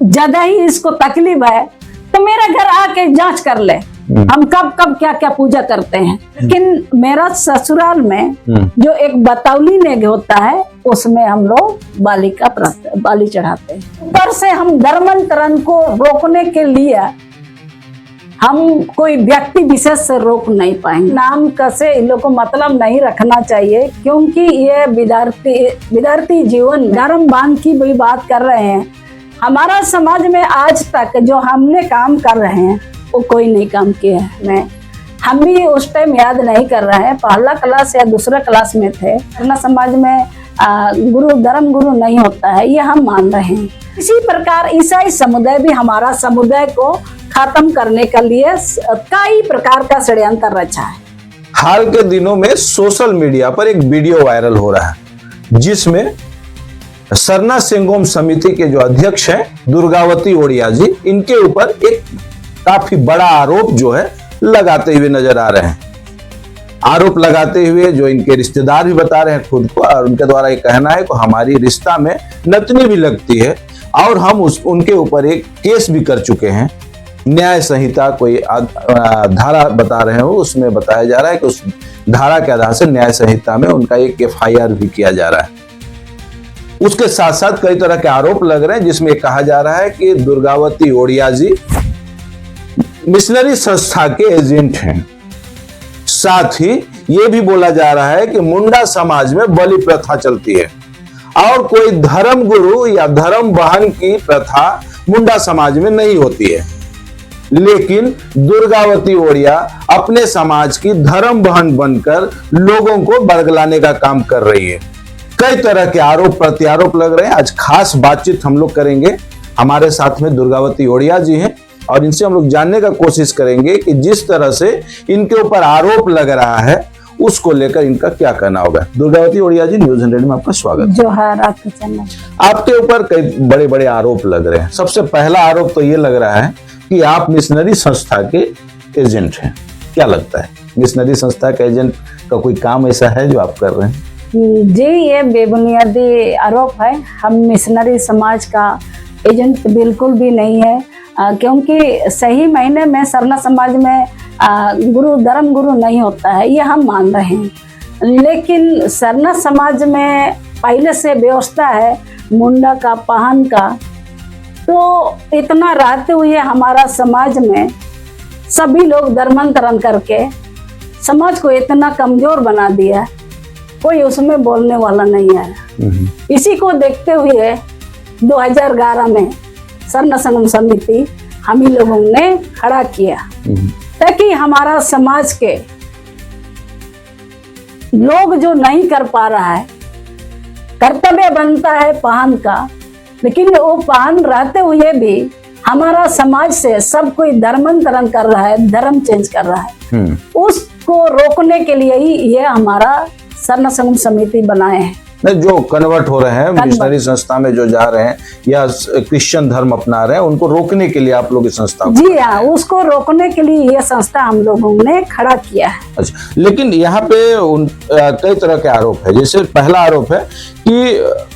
ज्यादा ही इसको तकलीफ है तो मेरा घर आके जांच कर ले, हम कब कब क्या क्या पूजा करते हैं। लेकिन मेरा ससुराल में जो एक बतौली नेग होता है उसमें हम लोग बाली चढ़ाते हैं। ऊपर से हम धर्मांतरण को रोकने के लिए हम कोई व्यक्ति विशेष से रोक नहीं पाएंगे। नाम कैसे इन लोग को मतलब नहीं रखना चाहिए, क्योंकि ये विद्यार्थी जीवन धर्म बांध की भी बात कर रहे हैं। हमारा समाज में आज तक जो हमने काम कर रहे हैं वो कोई नहीं काम किया है। हम भी उस टाइम याद नहीं कर रहे हैं, पहला क्लास या दूसरा क्लास में थे। अपना समाज में धर्म गुरु नहीं होता है, ये हम मान रहे हैं। इसी प्रकार ईसाई समुदाय भी हमारा समुदाय को खत्म करने के लिए कई प्रकार का षड्यंत्र रचा है। हाल के दिनों में सोशल मीडिया पर एक वीडियो वायरल हो रहा है जिसमें सरना संगोम समिति के जो अध्यक्ष हैं दुर्गावती ओड़िया जी, इनके ऊपर एक काफी बड़ा आरोप जो है लगाते हुए नजर आ रहे हैं। आरोप लगाते हुए जो इनके रिश्तेदार भी बता रहे हैं खुद को, और उनके द्वारा ये कहना है कि हमारी रिश्ता में नतनी भी लगती है और हम उनके ऊपर एक केस भी कर चुके हैं। न्याय संहिता कोई धारा बता रहे हो, उसमें बताया जा रहा है कि उस धारा के आधार से न्याय संहिता में उनका एक FIR भी किया जा रहा है। उसके साथ साथ कई तरह के आरोप लग रहे हैं जिसमें कहा जा रहा है कि दुर्गावती ओड़िया जी मिशनरी संस्था के एजेंट हैं। साथ ही ये भी बोला जा रहा है कि मुंडा समाज में बलि प्रथा चलती है और कोई धर्म गुरु या धर्म बहन की प्रथा मुंडा समाज में नहीं होती है, लेकिन दुर्गावती ओड़िया अपने समाज की धर्म बहन बनकर लोगों को बरगलाने का काम कर रही है। कई तरह के आरोप प्रत्यारोप लग रहे हैं। आज खास बातचीत हम लोग करेंगे। हमारे साथ में दुर्गावती ओड़िया जी हैं और इनसे हम लोग जानने का कोशिश करेंगे कि जिस तरह से इनके ऊपर आरोप लग रहा है उसको लेकर इनका क्या कहना होगा। दुर्गावती ओड़िया जी, न्यूज़ 100 में आपका स्वागत। जोहार आपके चैनल। आपके ऊपर कई बड़े बड़े आरोप लग रहे हैं। सबसे पहला आरोप तो ये लग रहा है कि आप मिशनरी संस्था के एजेंट हैं। क्या लगता है, मिशनरी संस्था के एजेंट का कोई काम ऐसा है जो आप कर रहे हैं? जी, ये बेबुनियादी आरोप है। हम मिशनरी समाज का एजेंट बिल्कुल भी नहीं है, क्योंकि सही महीने में सरना समाज में धर्म गुरु नहीं होता है, ये हम मान रहे हैं। लेकिन सरना समाज में पहले से व्यवस्था है मुंडा का, पाहन का, तो इतना रहते हुए हमारा समाज में सभी लोग धर्मांतरण करके समाज को इतना कमजोर बना दिया, कोई उसमें बोलने वाला नहीं है। इसी को देखते हुए 2011 में सरना संगम समिति हम ही लोगों ने खड़ा किया ताकि हमारा समाज के लोग जो नहीं कर पा रहा है, कर्तव्य बनता है पाहन का, लेकिन वो पाहन रहते हुए भी हमारा समाज से सब कोई धर्मांतरण कर रहा है, धर्म चेंज कर रहा है। उसको रोकने के लिए ही ये हमारा सरना संगम समिति बनाए हैं। जो कन्वर्ट हो रहे हैं, मिशनरी संस्था में जो जा रहे हैं या क्रिश्चियन धर्म अपना रहे हैं, उनको रोकने के लिए आप लोग इस संस्था, जी हाँ, उसको रोकने के लिए ये संस्था हम लोगों ने खड़ा किया है। अच्छा, लेकिन यहाँ पे कई तरह के आरोप है। जैसे पहला आरोप है कि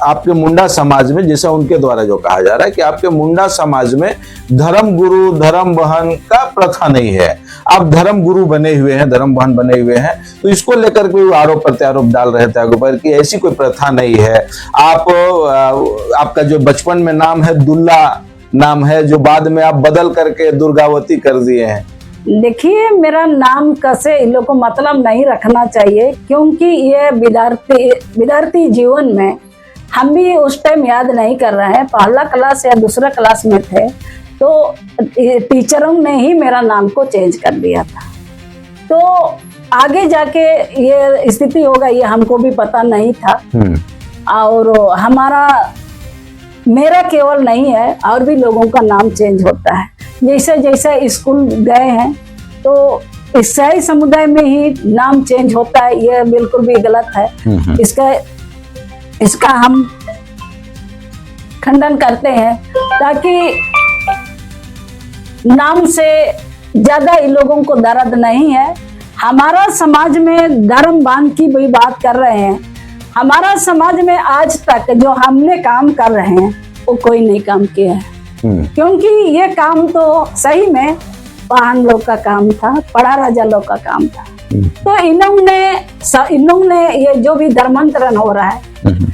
आपके मुंडा समाज में, जैसा उनके द्वारा जो कहा जा रहा है कि आपके मुंडा समाज में धर्म गुरु धर्म बहन का प्रथा नहीं है, आप धर्म गुरु बने हुए हैं, धर्म बहन बने हुए हैं, तो इसको लेकर कोई आरोप प्रत्यारोप डाल रहे थे ऊपर कि ऐसी कोई प्रथा नहीं है। आपका जो बचपन में नाम है दुल्ला नाम है, जो बाद में आप बदल करके दुर्गावती कर दिए हैं। देखिए, मेरा नाम कैसे इन लोग को मतलब नहीं रखना चाहिए, क्योंकि ये विद्यार्थी जीवन में हम भी उस टाइम याद नहीं कर रहे हैं, पहला क्लास या दूसरा क्लास में थे, तो टीचरों ने ही मेरा नाम को चेंज कर दिया था। तो आगे जाके ये स्थिति होगा ये हमको भी पता नहीं था। और मेरा केवल नहीं है, और भी लोगों का नाम चेंज होता है। जैसे जैसे स्कूल गए हैं तो ईसाई समुदाय में ही नाम चेंज होता है, ये बिल्कुल भी गलत है। इसका हम खंडन करते हैं, ताकि नाम से ज्यादा इन लोगों को दर्द नहीं है। हमारा समाज में धर्म बांध की भी बात कर रहे हैं। हमारा समाज में आज तक जो हमने काम कर रहे हैं वो कोई नहीं काम किया है। क्योंकि ये काम तो सही में पान लोग का काम था, पड़ा राजा लोग का काम था। तो इन्होंने ये जो भी धर्मांतरण हो रहा है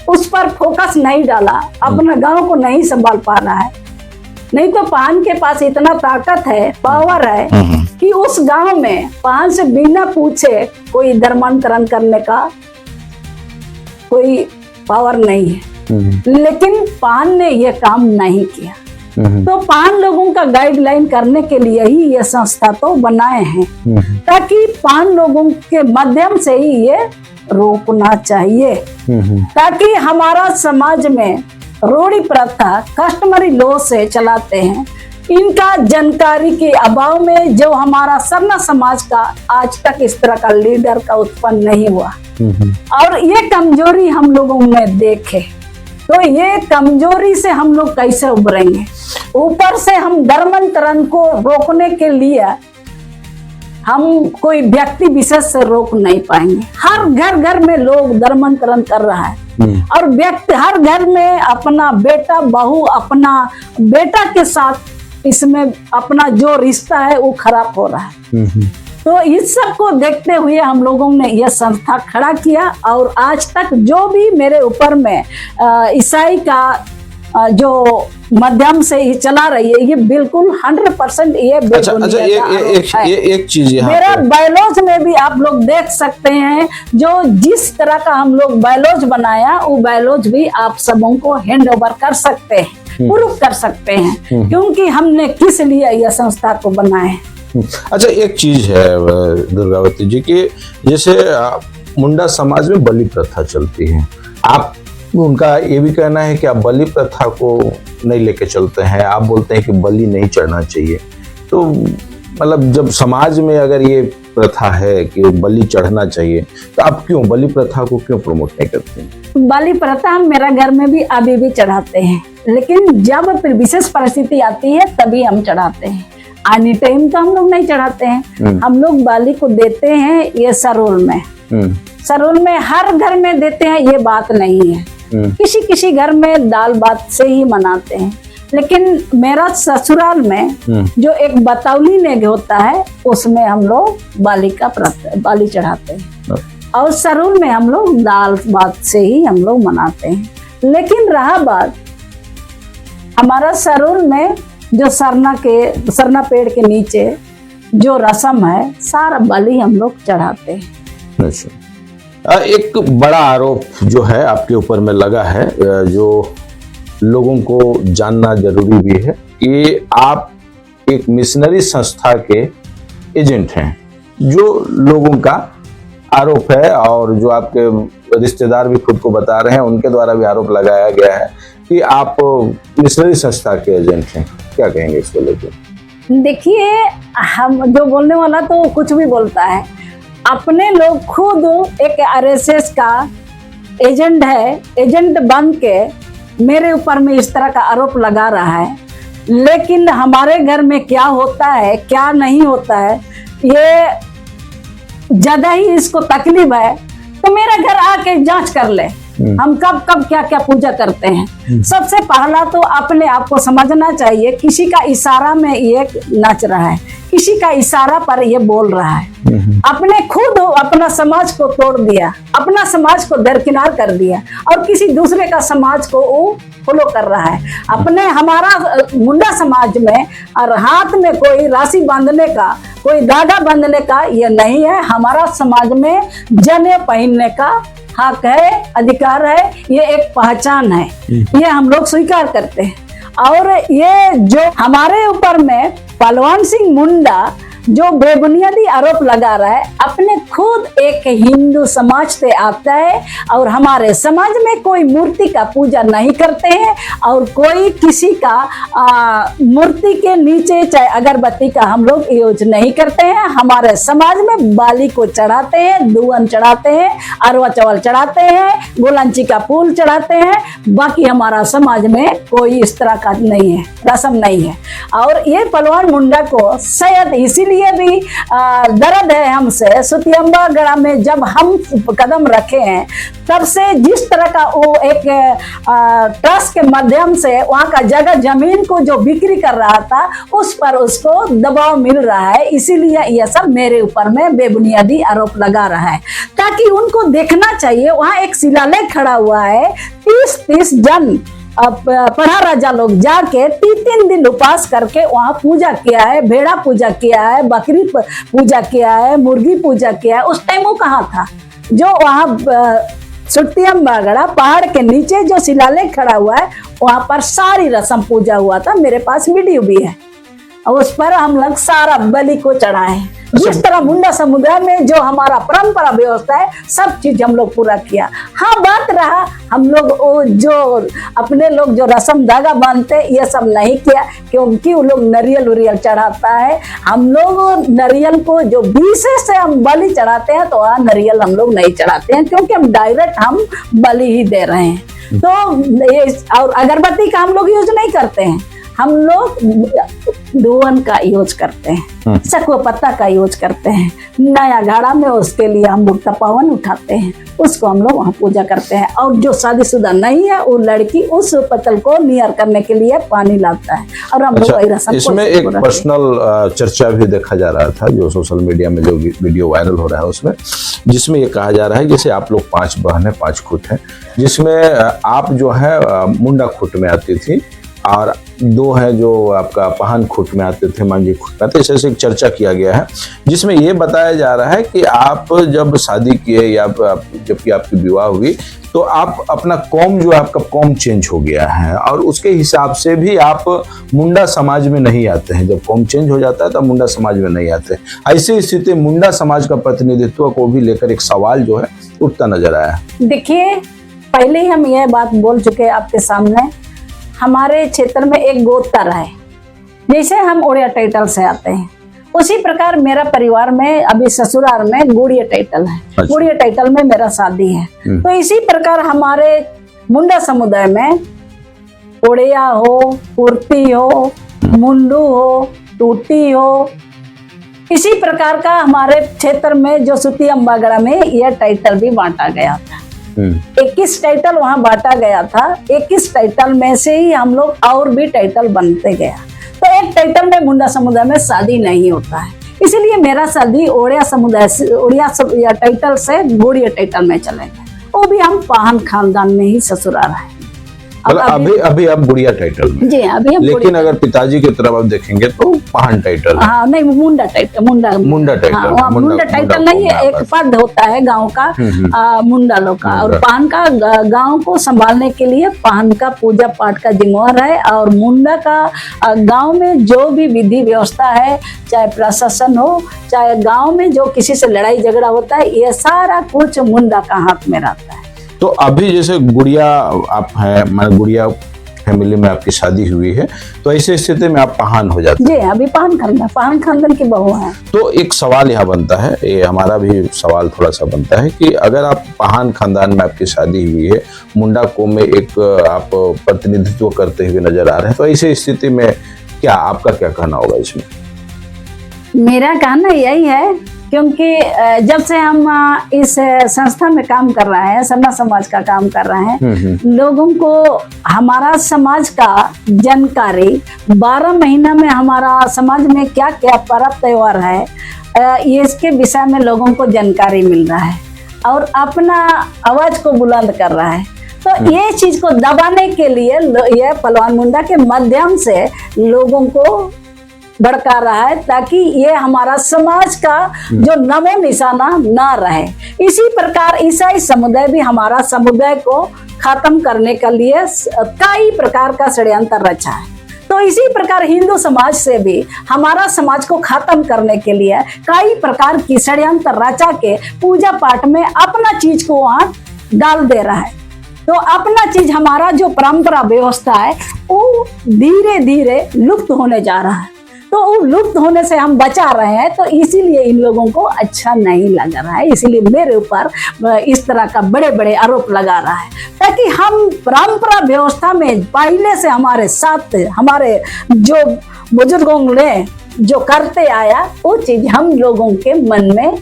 उस पर फोकस नहीं डाला, अपना गांव को नहीं संभाल पा रहा है। नहीं तो पान के पास इतना ताकत है, पावर है कि उस गांव में पान से बिना पूछे कोई धर्मांतरण करने का कोई पावर नहीं है। लेकिन पान ने ये काम नहीं किया। तो पान लोगों का गाइडलाइन करने के लिए ही ये संस्था तो बनाए हैं, ताकि पान लोगों के माध्यम से ही ये रोकना चाहिए, ताकि हमारा समाज में रोड़ी प्रथा कस्टमरी लॉ से चलाते हैं। इनका जानकारी के अभाव में जो हमारा सरना समाज का आज तक इस तरह का लीडर का उत्पन्न नहीं हुआ, और ये कमजोरी हम लोगों ने देखे। तो ये कमजोरी से हम लोग कैसे उभरेंगे? ऊपर से हम धर्मांतरण को रोकने के लिए हम कोई व्यक्ति विशेष से रोक नहीं पाएंगे। हर घर घर में लोग धर्मांतरण कर रहा है, और व्यक्ति हर घर में अपना बेटा बहू अपना बेटा के साथ इसमें अपना जो रिश्ता है वो खराब हो रहा है। तो इस सब को देखते हुए हम लोगों ने यह संस्था खड़ा किया, और आज तक जो भी मेरे ऊपर में ईसाई का जो माध्यम से ही चला रही है, ये बिल्कुल 100% ये एक चीज मेरा बायोलॉज में भी आप लोग देख सकते हैं। जो जिस तरह का हम लोग बायोलॉज बनाया, वो बायोलॉज भी आप सबों को हैंड ओवर कर सकते हैं, प्रूफ कर सकते हैं, क्योंकि हमने किस लिए यह संस्था को बनाया। अच्छा, एक चीज है दुर्गावती जी की, जैसे मुंडा समाज में बलि प्रथा चलती है, आप उनका ये भी कहना है कि आप बलि प्रथा को नहीं लेके चलते हैं, आप बोलते हैं कि बलि नहीं चढ़ना चाहिए। तो मतलब जब समाज में अगर ये प्रथा है कि बलि चढ़ना चाहिए, तो आप क्यों बलि प्रथा को क्यों प्रमोट नहीं करते हैं? बलि प्रथा हम मेरा घर में भी अभी भी चढ़ाते हैं, लेकिन जब फिर विशेष परिस्थिति आती है तभी हम चढ़ाते हैं। एनी टाइम तो हम लोग नहीं चढ़ाते हैं। हम लोग बलि को देते हैं ये सरोल में, सरोल में हर घर में देते हैं, ये बात नहीं है। किसी किसी घर में दाल भात से ही मनाते हैं, लेकिन मेरा ससुराल में जो एक बतौली नेग होता है उसमें हम लोग बलि चढ़ाते हैं, और सरोल में हम लोग दाल भात से ही हम लोग मनाते हैं। लेकिन रहा बात हमारा सरोल में जो सरना पेड़ के नीचे जो रस्म है, सारा बलि हम लोग चढ़ाते हैं। अच्छा, एक बड़ा आरोप जो है आपके ऊपर में लगा है, जो लोगों को जानना जरूरी भी है, कि आप एक मिशनरी संस्था के एजेंट हैं, जो लोगों का आरोप है, और जो आपके रिश्तेदार भी खुद को बता रहे हैं, उनके द्वारा भी आरोप लगाया गया है कि आप मिशनरी संस्था के एजेंट हैं। क्या कहेंगे इसको लेकर? देखिए, हम जो बोलने वाला तो कुछ भी बोलता है, अपने लोग खुद एक आरएसएस का एजेंट है, एजेंट बन के मेरे ऊपर में इस तरह का आरोप लगा रहा है। लेकिन हमारे घर में क्या होता है क्या नहीं होता है, ये ज्यादा ही इसको तकलीफ है, तो मेरा घर आके जांच कर ले, हम कब कब क्या क्या पूजा करते हैं। सबसे पहला तो अपने आप को समझना चाहिए, किसी का इशारा में ये नाच रहा है, किसी का इशारा पर ये बोल रहा है। अपने खुद अपना समाज को तोड़ दिया, अपना समाज को दरकिनार कर दिया, और किसी दूसरे का समाज को वो फॉलो कर रहा है। अपने हमारा मुंडा समाज में और हाथ में कोई राशि बांधने का, कोई धागा बांधने का ये नहीं है। हमारा समाज में जने पहनने का हक है, अधिकार है, ये एक पहचान है, ये हम लोग स्वीकार करते हैं। और ये जो हमारे ऊपर में पहलवान सिंह मुंडा जो बेबुनियादी आरोप लगा रहा है, अपने खुद एक हिंदू समाज से आता है, और हमारे समाज में कोई मूर्ति का पूजा नहीं करते हैं, और कोई किसी का मूर्ति के नीचे चाहे अगरबत्ती का हम लोग यूज नहीं करते हैं। हमारे समाज में बाली को चढ़ाते हैं, दुवन चढ़ाते हैं, अरवा चावल चढ़ाते हैं, गुलांची का फूल चढ़ाते हैं। बाकी हमारा समाज में कोई इस तरह का नहीं है, रस्म नहीं है। और ये पहलवान मुंडा को शायद इसीलिए इसीलिए भी दर्द है हमसे। सुतियम्बा गढ़ा में जब हम कदम रखे हैं तब से जिस तरह का वो एक ट्रस्ट के माध्यम से वहाँ का जगह जमीन को जो बिक्री कर रहा था उस पर उसको दबाव मिल रहा है, इसीलिए यह सब मेरे ऊपर में बेबुनियादी आरोप लगा रहा है। ताकि उनको देखना चाहिए, वहाँ एक शिलालेख खड़ा हुआ है, 30 जन पढ़ा राजा लोग जाके 3 दिन उपवास करके वहाँ पूजा किया है, भेड़ा पूजा किया है, बकरी पूजा किया है, मुर्गी पूजा किया है। उस टाइम वो कहाँ था? जो वहाँ सुतियम्बा गढ़ा पहाड़ के नीचे जो शिलालेख खड़ा हुआ है वहाँ पर सारी रस्म पूजा हुआ था, मेरे पास वीडियो भी है। और उस पर हम लोग सारा बलि को चढ़ाए। जिस तरह मुंडा समुदाय में जो हमारा परंपरा व्यवस्था है सब चीज हम लोग पूरा किया। हाँ, बात रहा हम लोग जो अपने लोग जो रस्म धागा बांधते ये सब नहीं किया, क्योंकि वो लोग नरियल उरियल चढ़ाता है। हम लोग नरियल को जो बीसे से हम बलि चढ़ाते हैं तो वहाँ नरियल हम लोग नहीं चढ़ाते हैं, क्योंकि हम डायरेक्ट हम बलि ही दे रहे हैं। तो ये और अगरबत्ती का हम लोग यूज नहीं करते हैं, हम लोग धुवन का यूज करते हैं, सखुआ पत्ता का यूज करते हैं। नया घड़ा में उसके लिए हम लोग तपोवन उठाते हैं, उसको हम लोग वहाँ पूजा करते हैं। और जो शादीशुदा नहीं है वो लड़की उस पतल को नियर करने के लिए पानी लाता है और हम लोग वही रस्म। इसमें एक पर्सनल चर्चा भी देखा जा रहा था जो सोशल मीडिया में जो वीडियो वायरल हो रहा है उसमें, जिसमें ये कहा जा रहा है जैसे आप लोग 5 बहन है 5 खुट हैं, जिसमें आप जो है मुंडा खुट में आती थी और 2 है जो आपका पहान खुट में आते थे, मांझी खुट में आते, ऐसे एक चर्चा किया गया है जिसमें ये बताया जा रहा है कि आप जब शादी किए या जबकि आपकी विवाह हुई तो आप अपना कौम जो आपका कौम चेंज हो गया है और उसके हिसाब से भी आप मुंडा समाज में नहीं आते हैं। जब कौम चेंज हो जाता है तो मुंडा समाज में नहीं आते। ऐसी स्थिति मुंडा समाज का प्रतिनिधित्व को भी लेकर एक सवाल जो है उठता नजर आया। देखिए, पहले ही हम यह बात बोल चुके आपके सामने, हमारे क्षेत्र में एक गोत्र है, जैसे हम उड़िया टाइटल से आते हैं उसी प्रकार मेरा परिवार में अभी ससुराल में गुड़िया टाइटल है। अच्छा। गुड़िया टाइटल में मेरा शादी है। तो इसी प्रकार हमारे मुंडा समुदाय में उड़िया हो, कुर्ती हो, मुंडू हो, टूटी हो, इसी प्रकार का हमारे क्षेत्र में जो सुतियम्बा गढ़ा में यह टाइटल भी बांटा गया था। 21 टाइटल वहाँ बांटा गया था। 21 टाइटल में से ही हम लोग और भी टाइटल बनते गया। तो एक टाइटल में मुंडा समुदाय में शादी नहीं होता है, इसलिए मेरा शादी ओड़िया समुदाय से, ओड़िया टाइटल से गुड़िया टाइटल में चले गए। वो भी हम पाहन खानदान में ही ससुराल है। अभी आप गुड़िया टाइटल में जी, अभी हम, लेकिन अगर पिताजी की तरफ आप देखेंगे तो पहान टाइटल। हाँ, नहीं, मुंडा टाइटल, मुंडा टाइटल। हाँ, मुंडा टाइटल नहीं है, एक पद होता है गांव का, मुंडा लोग का। और पाहन का गांव को संभालने के लिए पाहन का पूजा पाठ का जिम्मेवार है। और मुंडा का गांव में जो भी विधि व्यवस्था है, चाहे प्रशासन हो, चाहे गांव में जो किसी से लड़ाई झगड़ा होता है, ये सारा कुछ मुंडा का हाथ में रहता है। तो अभी जैसे गुड़िया आप हैं, मान गुड़िया फैमिली में आपकी शादी हुई है, तो ऐसी स्थिति में आप पहान हो जाते हैं। जी, अभी पाहन खानदान की बहू है। तो एक सवाल यहाँ बनता है, ये हमारा भी सवाल थोड़ा सा बनता है कि अगर आप पहान खानदान में आपकी शादी हुई है, मुंडा कौम में एक आप प्रतिनिधित्व करते हुए नजर आ रहे हैं, तो ऐसी स्थिति में क्या आपका क्या कहना होगा इसमें? मेरा कहना यही है, क्योंकि जब से हम इस संस्था में काम कर रहे हैं, सरना समाज का काम कर रहे हैं, लोगों को हमारा समाज का जानकारी 12 महीना में हमारा समाज में क्या क्या पर्व त्योहार है, ये इसके विषय में लोगों को जानकारी मिल रहा है और अपना आवाज को बुलंद कर रहा है। तो ये चीज को दबाने के लिए ये पहलवान मुंडा के माध्यम से लोगों को भड़का रहा है, ताकि ये हमारा समाज का जो नमो निशाना ना रहे। इसी प्रकार ईसाई समुदाय भी हमारा समुदाय को खत्म करने के लिए कई प्रकार का षड्यंत्र रचा है। तो इसी प्रकार हिंदू समाज से भी हमारा समाज को खत्म करने के लिए कई प्रकार की षड्यंत्र रचा के पूजा पाठ में अपना चीज को वहां डाल दे रहा है। तो अपना चीज हमारा जो परंपरा व्यवस्था है वो धीरे धीरे लुप्त होने जा रहा है। तो लुप्त होने से हम बचा रहे हैं, तो इसीलिए इन लोगों को अच्छा नहीं लग रहा है। इसीलिए मेरे ऊपर इस तरह का बड़े बड़े आरोप लगा रहा है, ताकि हम परंपरा व्यवस्था में पहले से हमारे साथ हमारे जो बुजुर्गों ने जो करते आया वो चीज हम लोगों के मन में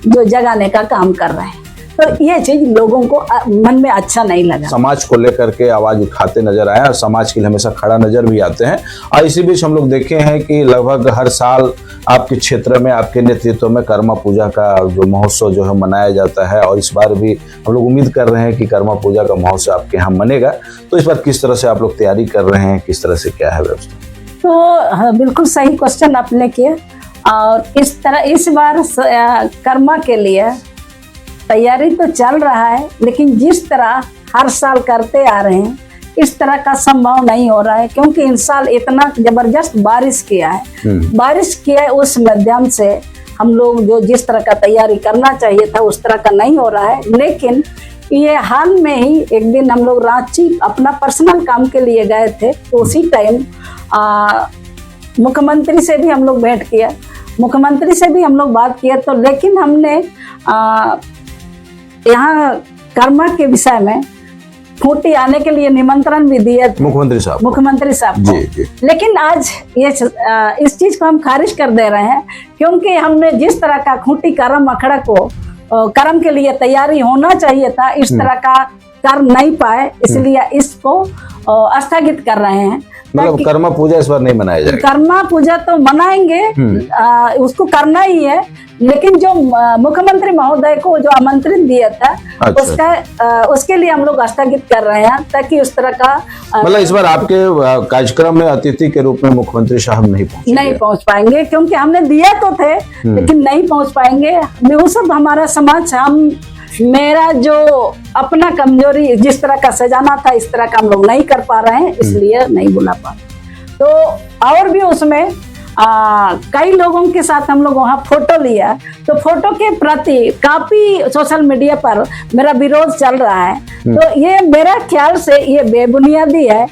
जो जगाने का काम कर रहे हैं, तो ये चीज लोगों को मन में अच्छा नहीं लगा। समाज को लेकर के आवाज उठाते नजर आए और समाज के लिए हमेशा खड़ा नजर भी आते हैं। और इसी बीच हम लोग देखे हैं कि लगभग हर साल आपके क्षेत्र में, आपके नेतृत्व में कर्मा पूजा का जो महोत्सव जो है मनाया जाता है, और इस बार भी हम लोग उम्मीद कर रहे हैं कि कर्मा पूजा का महोत्सव आपके यहाँ मनेगा। तो इस बार किस तरह से आप लोग तैयारी कर रहे हैं, किस तरह से क्या है व्यवस्था? तो हाँ, बिल्कुल सही क्वेश्चन आपने किया। और इस तरह इस बार कर्मा के लिए तैयारी तो चल रहा है, लेकिन जिस तरह हर साल करते आ रहे हैं इस तरह का संभव नहीं हो रहा है, क्योंकि इस साल इतना जबरदस्त बारिश किया है। बारिश किया है, उस माध्यम से हम लोग जो जिस तरह का तैयारी करना चाहिए था उस तरह का नहीं हो रहा है। लेकिन ये हाल में ही एक दिन हम लोग रांची अपना पर्सनल काम के लिए गए थे, तो उसी टाइम मुख्यमंत्री से भी हम लोग भेंट किया, मुख्यमंत्री से भी हम लोग बात किया। तो लेकिन हमने यहाँ कर्मा के विषय में खूंटी आने के लिए निमंत्रण भी दिया मुख्यमंत्री साहब को। जी। लेकिन आज ये इस चीज को हम खारिज कर दे रहे हैं, क्योंकि हमने जिस तरह का खूंटी कर्म अखड़ा को कर्म के लिए तैयारी होना चाहिए था, इस तरह का कर नहीं पाए, इसलिए इसको स्थगित कर रहे हैं। मतलब कर्मा पूजा इस बार नहीं मनाया जाएगा? कर्मा पूजा तो मनाएंगे, उसको करना ही है, लेकिन जो मुख्यमंत्री महोदय को जो आमंत्रित दिया था, उसका उसके लिए हम लोग स्थगित कर रहे हैं, ताकि उस तरह का मतलब इस बार आपके कार्यक्रम में अतिथि के रूप में मुख्यमंत्री साहब नहीं पहुंच पाएंगे, क्योंकि हमने दिया तो थे लेकिन नहीं पहुंच पाएंगे। वो सब हमारा समाज, हम मेरा जो अपना कमजोरी जिस तरह का सजाना था इस तरह का हम लोग नहीं कर पा रहे हैं, इसलिए नहीं बुला पा रहे। तो और भी उसमें कई लोगों के साथ हम लोग वहाँ फोटो लिया, तो फोटो के प्रति काफी सोशल मीडिया पर मेरा विरोध चल रहा है। तो ये मेरा ख्याल से ये बेबुनियादी है।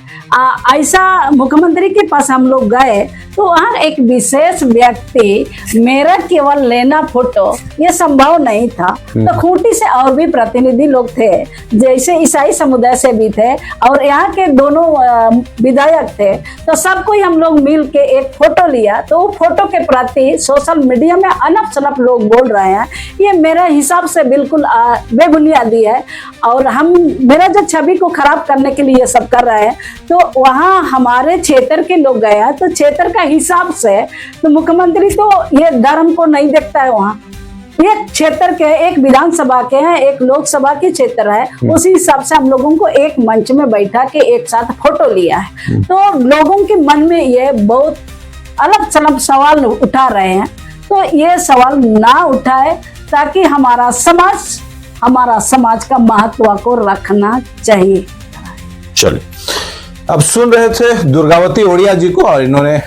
ऐसा मुख्यमंत्री के पास हम लोग गए तो वहाँ एक विशेष व्यक्ति मेरा केवल लेना फोटो ये संभव नहीं था। तो खूंटी से और भी प्रतिनिधि लोग थे, जैसे ईसाई समुदाय से भी थे और यहाँ के दोनों विधायक थे। तो सबको ही हम लोग मिल के एक फोटो लिया। तो वो फोटो के प्रति सोशल मीडिया में अनप शनप लोग बोल रहे हैं, ये मेरा हिसाब से बिल्कुल बेबुनियादी है और हम मेरा जो छवि को खराब करने के लिए सब कर रहे हैं। तो वहाँ हमारे क्षेत्र के लोग गए हैं, तो क्षेत्र का हिसाब से तो मुख्यमंत्री तो ये धर्म को नहीं देखता है। वहाँ ये क्षेत्र के एक विधानसभा के हैं, एक लोकसभा के क्षेत्र है, उसी हिसाब से हम लोगों को एक मंच में बैठा के एक साथ फोटो लिया है। तो लोगों के मन में ये बहुत अलग सलग सवाल उठा रहे हैं, तो ये सवाल ना उठाए, ताकि हमारा समाज का महत्व को रखना चाहिए। चलिए, अब सुन रहे थे दुर्गावती ओड़िया जी को, और इन्होंने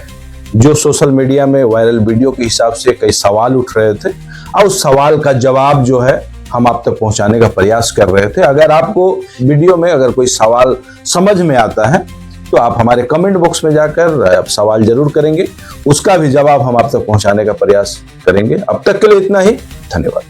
जो सोशल मीडिया में वायरल वीडियो के हिसाब से कई सवाल उठ रहे थे और उस सवाल का जवाब जो है हम आप तक पहुंचाने का प्रयास कर रहे थे। अगर आपको वीडियो में अगर कोई सवाल समझ में आता है तो आप हमारे कमेंट बॉक्स में जाकर आप सवाल जरूर करेंगे, उसका भी जवाब हम आप तक पहुंचाने का प्रयास करेंगे। अब तक के लिए इतना ही, धन्यवाद।